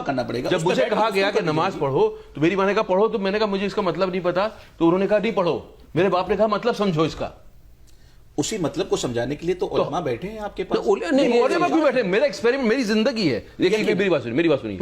کرنا پڑے گا. جب مجھے کہا گیا کہ نماز پڑھو تو میری ماں نے کہا پڑھو, تو میں نے کہا مجھے اس کا مطلب نہیں پتا, تو انہوں نے کہا نہیں پڑھو. میرے باپ نے کہا مطلب سمجھو اس کا. اسی مطلب کو سمجھانے کے لیے تو علماء بیٹھے ہیں آپ کے پاس. علماء بھی بیٹھے, میرا ایکسپیریمنٹ میری زندگی ہے. دیکھیے میری بات سنیے.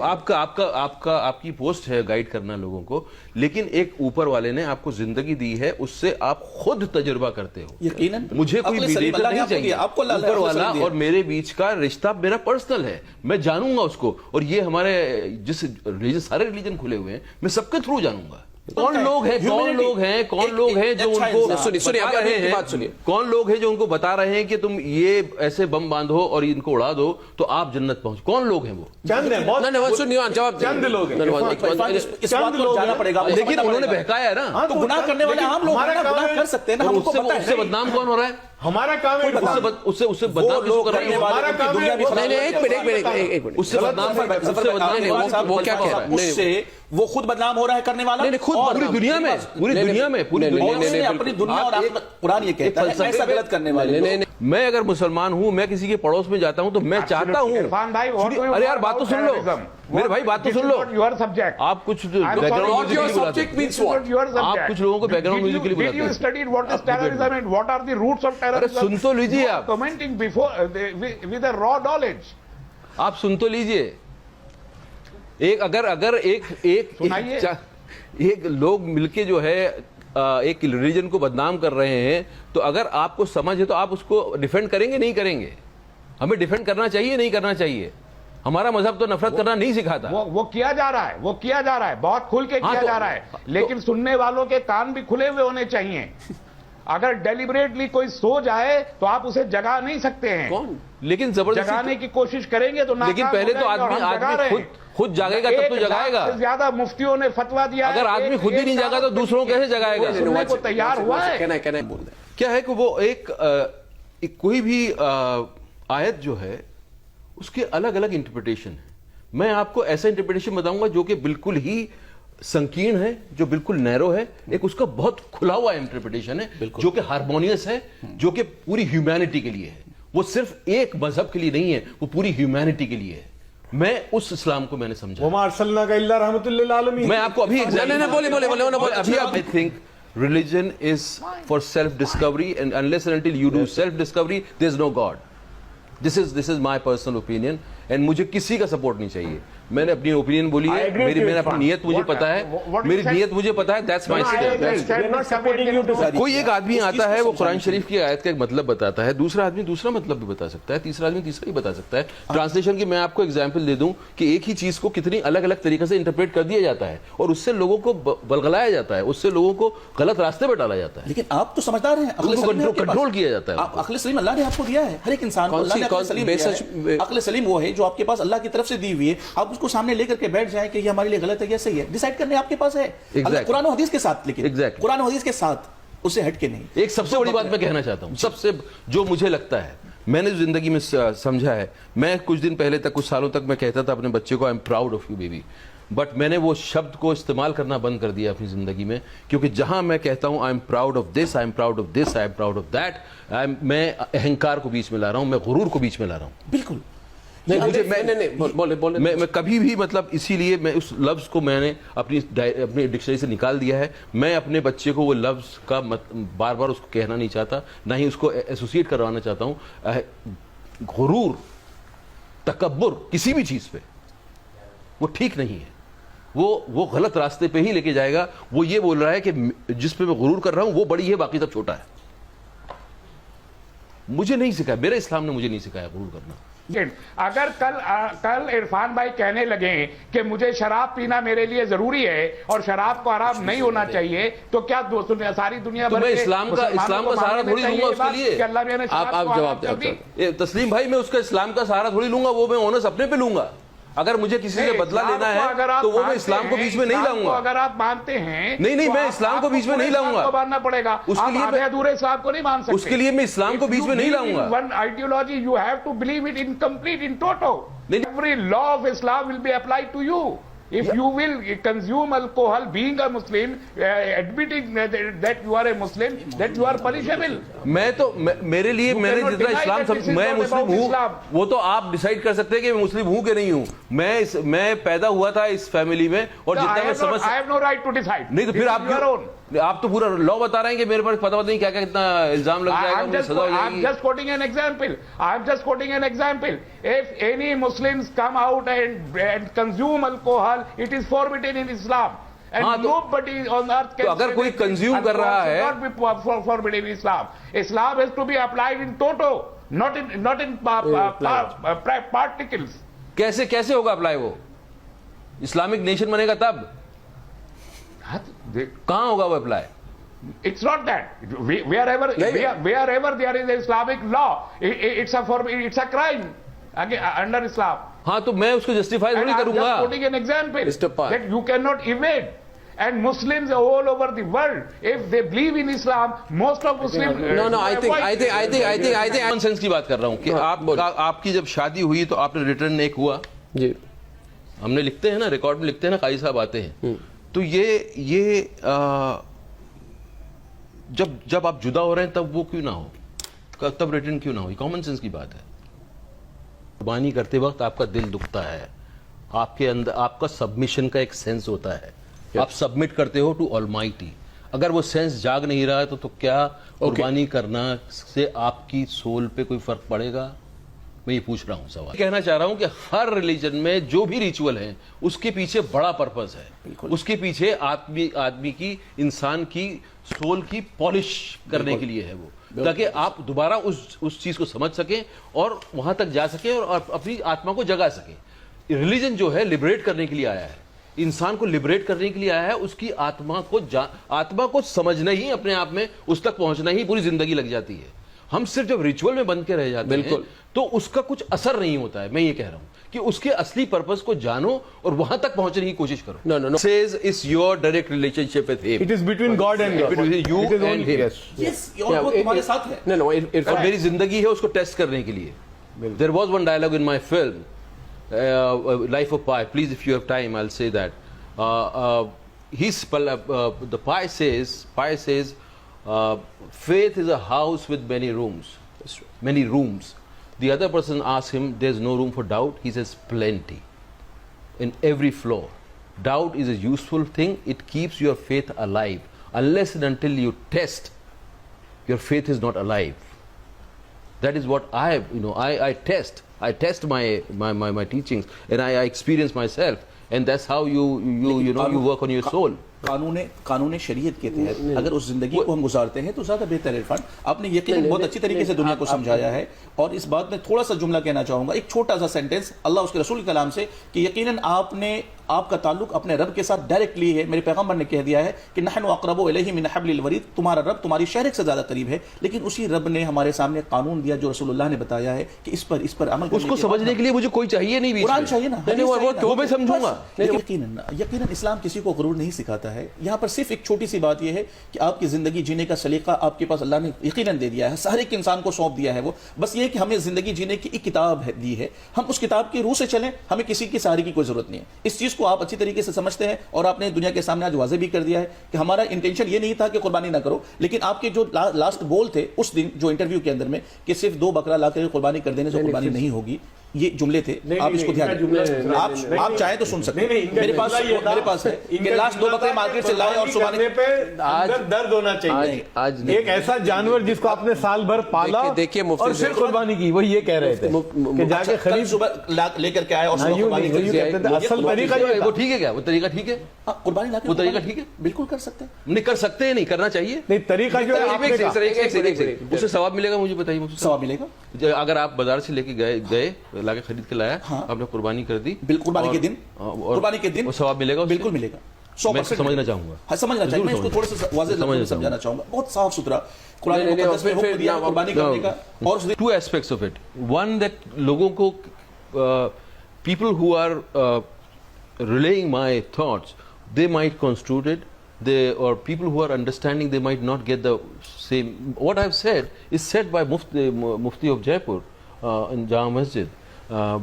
آپ کی پوسٹ ہے گائیڈ کرنا لوگوں کو, لیکن ایک اوپر والے نے آپ کو زندگی دی ہے, اس سے آپ خود تجربہ کرتے ہو. یقیناً مجھے کوئی میڈیٹر نہیں چاہیے. اوپر والا اور میرے بیچ کا رشتہ میرا پرسنل ہے, میں جانوں گا اس کو. اور یہ ہمارے جس سارے ریلیجن کھلے ہوئے ہیں, میں سب کے تھرو جانوں گا کون لوگ ہیں جو ان کو بتا رہے ہیں کہ تم یہ ایسے بم باندھو اور ان کو اڑا دو تو آپ جنت پہنچ. کون لوگ ہیں وہ؟ چند لوگ جانا پڑے گا. لیکن انہوں نے بہکایا ہے نا, تو گناہ کرنے والے عام لوگ گناہ کر سکتے ہیں نا. اس سے بدنام کون ہو رہا ہے؟ ہمارا کام ہے اس سے بدنام کس کو کر رہی ہے؟ ہمارا کام ہے اس سے بدنام وہ کیا کہہ رہا ہے؟ اس سے وہ خود بدنام ہو رہا ہے کرنے والا. پوری دنیا میں اپنی دنیا اور قرآن یہ کہتا ہے ایسا غلط کرنے والے. میں اگر مسلمان ہوں, میں کسی کے پڑوس میں جاتا ہوں تو میں چاہتا ہوں. ارے یار بات تو سن لو میرے بھائی, بات تو سن لو. آپ کچھ بیک گراؤنڈ لوگوں کو بیک گراؤنڈ میوزک کے لیے بلاتے ہیں. سن تو لیجیے, آپ سن تو لیجیے. اگر ایک لوگ مل کے جو ہے ایک ریلیجن کو بدنام کر رہے ہیں, تو اگر آپ کو سمجھ ہے تو آپ اس کو ڈیفینڈ کریں گے نہیں کریں گے؟ ہمیں ڈیفینڈ کرنا چاہیے نہیں کرنا چاہیے؟ ہمارا مذہب تو نفرت کرنا نہیں سکھاتا. وہ کیا جا رہا ہے, بہت کھل کے کیا جا رہا ہے, لیکن سننے والوں کے کان بھی کھلے ہوئے ہونے چاہیے. اگر ڈیلیبریٹلی کوئی سو جائے تو آپ اسے جگا نہیں سکتے ہیں. لیکن زبردستی جگانے کی کوشش کریں گے تو لیکن پہلے تو آدمی خود جاگے گا تب تو جگائے گا. زیادہ مفتیوں نے فتوا دیا, اگر آدمی خود ہی نہیں جاگا تو دوسروں کیسے جگائے گا؟ سننے کو تیار ہوا ہے. کیا ہے کہ وہ ایک کوئی بھی آیت جو ہے اس کے الگ الگ انٹرپریٹیشن ہے. میں آپ کو ایسا انٹرپریٹیشن بتاؤں گا جو کہ بالکل ہی سنکین ہے, جو بالکل نیرو ہے. ایک اس کا بہت کھلا ہوا انٹرپریٹیشن ہے جو کہ ہارمونیس ہے, جو کہ پوری ہیومینٹی کے لیے ہے. وہ صرف ایک مذہب کے لیے نہیں ہے, وہ پوری ہیومینٹی کے لیے ہے. میں اس اسلام کو میں نے سمجھا. وما ارسلناک الا رحمۃ للعالمین. میں آپ کو ابھی religion is for self discovery, and unless and until you do self discovery there is no God. This is my personal opinion, and مجھے کسی کا سپورٹ نہیں چاہیے. میں نے اپنی اوپینین بولی ہے, میں نے اپنی نیت مجھے پتا ہے, میری نیت مجھے پتا ہے. that's my stand. کوئی ایک آدمی آتا ہے, وہ قرآن شریف کی آیت کا ایک مطلب بتاتا ہے, دوسرا آدمی دوسرا مطلب بھی بتا سکتا ہے, تیسرا آدمی تیسرا ہی بتا سکتا ہے. ٹرانسلیشن کی میں آپ کو ایگزامپل دے دوں کہ ایک ہی چیز کو کتنی الگ الگ طریقے سے انٹرپریٹ کر دیا جاتا ہے, اور اس سے لوگوں کو بلغلایا جاتا ہے, اس سے لوگوں کو غلط راستے پہ ڈالا جاتا ہے. لیکن آپ تو سمجھدار ہیں, کنٹرول کیا جاتا ہے. عقل سلیم اللہ نے آپ کو دیا ہے, ہر ایک انسان کو اللہ نے عقل سلیم وہ ہے جو آپ کے پاس اللہ کی طرف سے دی ہوئی ہے. آپ اس کو سامنے لے کر کے بیٹھ جائیں کہ یہ ہمارے لیے غلط ہے یا صحیح ہے, ڈیسائیڈ کرنے آپ کے پاس ہے. قرآن و حدیث کے ساتھ, لیکن قرآن و حدیث کے ساتھ اس سے ہٹ کے نہیں. ایک سب سے بڑی بات میں کہنا چاہتا ہوں, سب سے جو مجھے لگتا ہے, میں نے زندگی میں سمجھا ہے. میں کچھ دن پہلے تک, کچھ سالوں تک میں کہتا تھا اپنے بچے کو I am proud of you baby, but میں نے وہ شبد کو استعمال کرنا بند کر دیا اپنی زندگی میں. کیونکہ جہاں میں کہتا ہوں I am proud of this, I am proud of this, I am proud of that, میں اہنکار کو بیچ میں لا رہا ہوں, میں غرور کو بیچ میں لا رہا ہوں. بالکل میں کبھی بھی مطلب اسی لیے میں اس لفظ کو میں نے اپنی ڈکشنری سے نکال دیا ہے. میں اپنے بچے کو وہ لفظ کا بار بار اس کو کہنا نہیں چاہتا, نہ ہی اس کو ایسوسیٹ کروانا چاہتا ہوں. غرور, تکبر کسی بھی چیز پہ وہ ٹھیک نہیں ہے, وہ غلط راستے پہ ہی لے کے جائے گا. وہ یہ بول رہا ہے کہ جس پہ میں غرور کر رہا ہوں وہ بڑی ہے, باقی سب چھوٹا ہے. مجھے نہیں سکھایا, میرے اسلام نے مجھے نہیں سکھایا غرور کرنا. اگر کل عرفان بھائی کہنے لگیں کہ مجھے شراب پینا میرے لیے ضروری ہے اور شراب کو حرام نہیں ہونا چاہیے, تو کیا ساری دنیا میں اسلام کا سہارا تھوڑی لوں گا اس کے لیے. آپ جواب دیں تسلیم بھائی, میں اس کا اسلام کا سہارا تھوڑی لوں گا, وہ میں اونس اپنے پہ لوں گا. اگر مجھے کسی سے بدلہ لینا ہے تو وہ میں اسلام کو بیچ میں نہیں لاؤں گا. اگر آپ مانتے ہیں نہیں, میں اسلام کو بیچ میں نہیں لاؤں گا, ماننا پڑے گا. اس کے لیے ادھورے اسلام کو نہیں مان سکتے. اس کے لیے میں اسلام کو بیچ میں نہیں لاؤں گا. One ideology you have to believe it incomplete in toto. Every law of Islam will be applied to you. If you will consume alcohol, being a Muslim, admitting that you are a Muslim, that you are punishable. میں تو میرے لیے میں نے جتنا اسلام میں مسلم ہوں وہ تو آپ ڈیسائیڈ کر سکتے ہیں کہ میں مسلم ہوں کہ نہیں ہوں. میں پیدا ہوا تھا اس فیملی میں اور جتنا میں سمجھ I have no right to decide. نہیں تو پھر آپ تو پورا لا بتا رہے ہیں کہ میرے پاس پتہ نہیں کیا کیا کتنا الزام لگ جائے گا, مجھے سزا ہو جائے گی. I'm just quoting an example. I'm just quoting an example. If any Muslims come out and consume alcohol, it is forbidden in Islam. And nobody on earth can اگر کوئی کنزیوم کر رہا ہے not be forbidden in Islam. Islam has to be applied in toto, not in particles. کیسے ہوگا apply وہ؟ Islamic nation بنے گا تب کہاں ہوگا وہ apply? It's not that. Wherever there is Islamic law, it's a crime under Islam. ہاں تو میں اس کو جسٹیفائی نہیں کروں گا. I'm just quoting an example that you cannot evade. And Muslims all over the world, if they believe in Islam, most of Muslims. No, I think common sense کی بات کر رہا ہوں کہ آپ کی جب شادی ہوئی تو آپ نے ریٹرن ایک ہوا. جی ہم نے لکھتے ہیں نا, ریکارڈ میں لکھتے ہیں نا, قاضی صاحب آتے ہیں تو یہ جب آپ جدا ہو رہے ہیں تب وہ کیوں نہ ہو, تب ریٹرن کیوں نہ ہو؟ کامن سینس کی بات ہے. قربانی کرتے وقت آپ کا دل دکھتا ہے, آپ کے اندر آپ کا سبمیشن کا ایک سینس ہوتا ہے, آپ سبمٹ کرتے ہو ٹو آلمائٹی. اگر وہ سینس جاگ نہیں رہا ہے تو کیا قربانی کرنا سے آپ کی سول پہ کوئی فرق پڑے گا؟ میں یہ پوچھ رہا ہوں سوال. کہنا چاہ رہا ہوں کہ ہر ریلیجن میں جو بھی ریچول ہیں اس کے پیچھے بڑا پرپز ہے. اس کے پیچھے آدمی کی, انسان کی سول کی پالش کرنے کے لیے ہے وہ, تاکہ آپ دوبارہ اس چیز کو سمجھ سکیں اور وہاں تک جا سکیں اور اپنی آتما کو جگا سکیں. ریلیجن جو ہے لبریٹ کرنے کے لیے آیا ہے, انسان کو لبریٹ کرنے کے لیے آیا ہے. اس کی آتما کو سمجھنا ہی, اپنے آپ میں اس تک پہنچنا ہی پوری زندگی لگ جاتی ہے. ہم صرف جب ریچول میں بند کے رہ جاتے ہیں تو اس کا کچھ اثر نہیں ہوتا ہے. میں یہ کہہ رہا ہوں کہ اس کے اصلی پرپز کو جانو اور وہاں تک پہنچنے کی کوشش کرو. No. Says it's your direct relationship with him. It is between God and God. Between you and him. Yes, اور وہ تمہارے ساتھ ہے. No, اور میری زندگی ہے اس کو ٹیسٹ کرنے کے لیے. There was one dialogue in my film, Life of Pi. Please, if you have time, I'll say that. The Pi says, faith is a house with many rooms. Many rooms. The other person asks him, there's no room for doubt. He says, plenty. In every floor. Doubt is a useful thing. It keeps your faith alive. Unless and until you test, your faith is not alive. That is what I test. I test my teachings and I experience myself. And that's how you work on your soul. قانون شریعت کے تحت اگر اس زندگی کو ہم گزارتے ہیں تو زیادہ بہتر ہے. عرفان, آپ نے یقیناً بہت اچھی طریقے سے دنیا کو سمجھایا ہے. اور اس بات میں تھوڑا سا جملہ کہنا چاہوں گا, ایک چھوٹا سا سینٹنس اللہ اس کے رسول کے کلام سے, کہ یقیناً آپ کا تعلق اپنے رب کے ساتھ ڈائریکٹلی ہے. میرے پیغمبر نے کہہ دیا ہے کہ نحن اقرب الیہ من حبل الورید, تمہارا رب تمہاری شہرک سے زیادہ قریب ہے. لیکن اسی رب نے ہمارے سامنے قانون دیا جو رسول اللہ نے بتایا ہے کہ اس پر عمل کرنے. اس کو سمجھنے کے لیے مجھے کوئی چاہیے نہیں, قرآن چاہیے نا, وہ میں سمجھوں گا. یقیناً اسلام کسی کو غرور نہیں سکھاتا ہے. یہاں پر صرف ایک چھوٹی سی بات یہ ہے کہ آپ کی زندگی جینے کا سلیقہ آپ کے پاس اللہ نے یقیناً دے دیا ہے, ہر ایک انسان کو سونپ دیا ہے وہ. بس یہ کہ ہمیں زندگی جینے کی ایک کتاب دی ہے, ہم اس کتاب کی روح سے چلیں, ہمیں کسی کی سہارے کی کوئی ضرورت نہیں ہے. اس چیز کو آپ اچھی طریقے سے سمجھتے ہیں اور آپ نے دنیا کے سامنے آج واضح بھی کر دیا ہے کہ ہمارا انٹینشن یہ نہیں تھا کہ قربانی نہ کرو, لیکن آپ کے جو لاسٹ گول تھے اس دن جو انٹرویو کے اندر میں کہ صرف 2 بکرا لا کر قربانی کر دینے سے قربانی نہیں ہوگی, یہ جملے تھے. آپ اس کو دھیان دیں, آپ چاہیں تو سن سکتے ہیں. میرے پاس ہے کہ لاسٹ 2 بکرے مارکیٹ سے لائے اور قربانی. آج درد ہونا چاہیے. ایک ایسا جانور جس کو آپ نے سال بھر پالا اور پھر قربانی کی, وہ یہ کہہ رہے تھے کہ جا کے خرید صبح لے کر کے آئے اور قربانی کر دی. اصل طریقہ یہ وہ ٹھیک ہے کیا؟ وہ طریقہ ٹھیک ہے, قربانی لا کے وہ طریقہ ٹھیک ہے, بالکل کر سکتے ہیں. نہیں کر سکتے, نہیں کرنا چاہیے. نہیں طریقہ جو ہے اس سے ثواب ملے گا, مجھے بتائیے. ثواب ملے گا اگر آپ بازار سے لے کے گئے لا کے خرید کے لایا, آپ نے قربانی کر دی, قربانی کے دن ثواب ملے گا, بالکل ملے گا. میں سمجھنا چاہوں گا, میں اس کو تھوڑا سا واضح لفظوں میں سمجھانا چاہوں گا. بہت صاف ستھرا قرآن مقدس میں حکم دیا قربانی کرنے کا. اور 2 aspects of it. One, that لوگوں کو people who are relaying my thoughts, they might construe it, or people who are understanding, they might not get the same. What I've said is said by Mufti of Jaipur in Jama Masjid,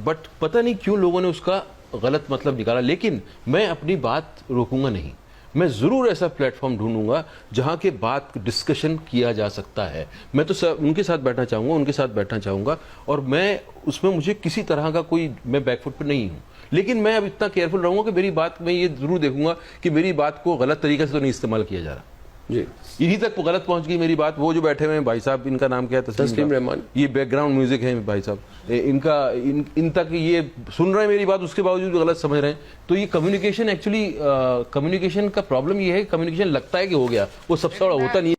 but پتہ نہیں کیوں لوگوں نے اس کا غلط مطلب نکالا، لیکن میں اپنی بات روکوں گا نہیں. میں ضرور ایسا پلیٹ فارم ڈھونڈوں گا جہاں کے بات ڈسکشن کیا جا سکتا ہے. میں تو ان کے ساتھ بیٹھنا چاہوں گا، ان کے ساتھ بیٹھنا چاہوں گا، اور میں اس میں مجھے کسی طرح کا کوئی میں بیک فٹ پہ نہیں ہوں. لیکن میں اب اتنا کیئرفل رہوں گا کہ میری بات میں یہ ضرور دیکھوں گا کہ میری بات کو غلط طریقے سے تو نہیں استعمال کیا جا رہا. جی انہی تک غلط پہنچ گئی میری بات. وہ جو بیٹھے ہوئے ہیں بھائی صاحب، ان کا نام کیا ہے؟ تسلیم رحمان. یہ بیک گراؤنڈ میوزک ہے بھائی صاحب، ان تک یہ سن رہے ہیں میری بات، اس کے باوجود بھی غلط سمجھ رہے ہیں. تو یہ کمیونیکیشن ایکچولی کمیونیکیشن کا پرابلم یہ ہے کہ کمیونیکیشن لگتا ہے کہ ہو گیا، وہ سب سے بڑا ہوتا نہیں ہے.